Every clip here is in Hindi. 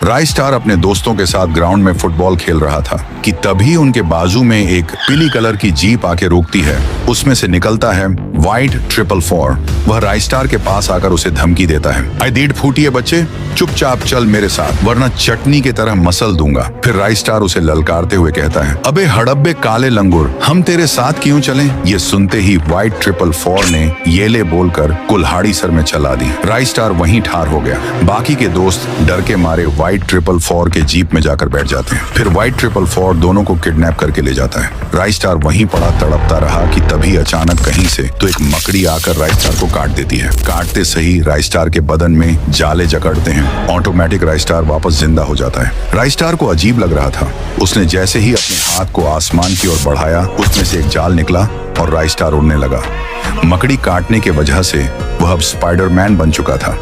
राय स्टार अपने दोस्तों के साथ ग्राउंड में फुटबॉल खेल रहा था कि तभी उनके बाजू में एक पीली कलर की जीप आके रुकती है। उसमें से निकलता है व्हाइट 444। वह राय स्टार के पास आकर उसे धमकी देता है, आई दीड फूटिए बच्चे, चुपचाप चल मेरे साथ वरना चटनी की तरह मसल दूंगा। फिर राय स्टार उसे ललकारते हुए कहता है, अबे हड़ब्बे काले लंगूर, हम तेरे साथ क्यों चलें? ये सुनते ही व्हाइट 444 ने ये ले बोलकर कुल्हाड़ी सर में चला दी। राय स्टार वहीं ठार हो गया। बाकी के दोस्त डर के मारे व्हाइट 444 के जीप में जाकर बैठ जाते हैं। फिर व्हाइट 444 दोनों को किडनैप करके ले जाता है। राय स्टार वहीं पड़ा तड़पता रहा कि तभी अचानक कहीं से तो एक मकड़ी आकर राय स्टार को काट देती है। काटते सही राय स्टार के बदन में जाले जकड़ते हैं। ऑटोमेटिक राय स्टार वापस जिंदा हो जाता है। राय स्टार को अजीब लग रहा था। उसने जैसे ही अपने हाथ को आसमान की ओर बढ़ाया, उसमें से एक जाल निकला और राय स्टार उड़ने लगा। मकड़ी काटने के वजह से वह अब स्पाइडरमैन बन चुका था।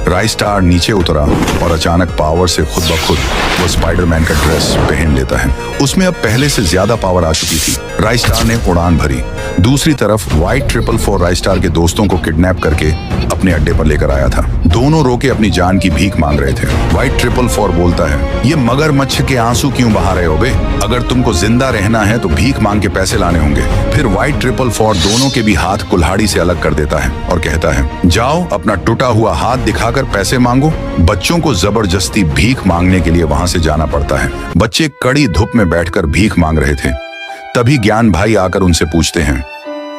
राय स्टार नीचे उतरा और अचानक पावर से खुद ब खुद वो स्पाइडरमैन का ड्रेस पहन लेता है। उसमें अब पहले से ज्यादा पावर आ चुकी थी। राय स्टार ने उड़ान भरी। दूसरी तरफ व्हाइट 444 राय स्टार के दोस्तों को किडनैप करके अपने अड्डे पर लेकर आया था। दोनों रोके अपनी जान की भीख मांग रहे थे। व्हाइट 444 बोलता है, ये मगरमच्छ के आंसू क्यों बहा रहे हो बे? अगर तुमको जिंदा रहना है तो भीख मांग के पैसे लाने होंगे। फिर व्हाइट 444 दोनों के भी हाथ कुल्हाड़ी से अलग कर देता है और कहता है, जाओ अपना टूटा हुआ हाथ दिखाकर पैसे मांगो। बच्चों को जबरदस्ती भीख मांगने के लिए वहां से जाना पड़ता है। बच्चे कड़ी धूप में बैठकर भीख मांग रहे थे। तभी ज्ञान भाई आकर उनसे पूछते हैं,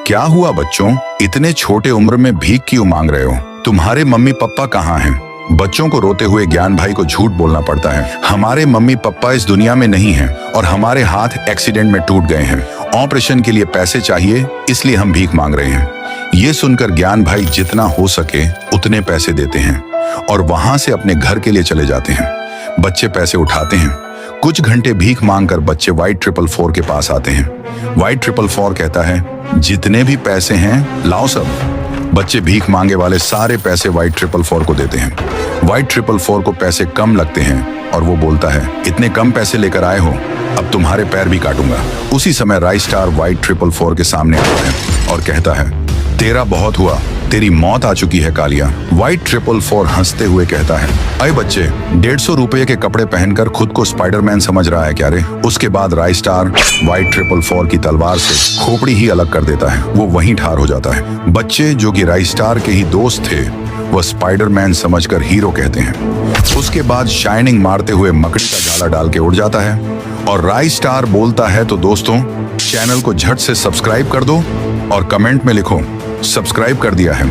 क्या हुआ बच्चों, इतने छोटे उम्र में भीख क्यों मांग रहे हो? तुम्हारे मम्मी पापा कहाँ हैं? बच्चों को रोते हुए ज्ञान भाई को झूठ बोलना पड़ता है। हमारे मम्मी पापा इस दुनिया में नहीं हैं और हमारे हाथ एक्सीडेंट में टूट गए हैं। ऑपरेशन के लिए पैसे चाहिए, इसलिए हम भीख मांग रहे हैं। ये सुनकर ज्ञान भाई जितना हो सके उतने पैसे देते हैं और वहां से अपने घर के लिए चले जाते हैं। बच्चे पैसे उठाते हैं। कुछ घंटे भीख मांगकर बच्चे व्हाइट 444 के पास आते हैं। व्हाइट 444 कहता है, जितने भी पैसे हैं लाओ सब। बच्चे भीख मांगे वाले सारे पैसे व्हाइट 444 को देते हैं। व्हाइट 444 को पैसे कम लगते हैं और वो बोलता है, इतने कम पैसे लेकर आए हो, अब तुम्हारे पैर भी काटूंगा। उसी समय राय स्टार व्हाइट 444 के सामने आता है और कहता है, तेरा बहुत हुआ, तेरी मौत आ चुकी है कालिया। व्हाइट 444 हंसते हुए कहता है, अरे बच्चे, 150 रुपये के कपड़े पहनकर खुद को स्पाइडरमैन समझ रहा है क्या रे? उसके बाद राय स्टार व्हाइट 444 की तलवार से खोपड़ी ही अलग कर देता है। वो वहीं ठार हो जाता है। बच्चे जो कि राय स्टार के ही दोस्त थे, वह स्पाइडरमैन समझकर हीरो कहते हैं। उसके बाद शाइनिंग मारते हुए मकड़ी का जाला डाल के उड़ जाता है और राय स्टार बोलता है, तो दोस्तों चैनल को झट से सब्सक्राइब कर दो और कमेंट में लिखो, सब्सक्राइब कर दिया है।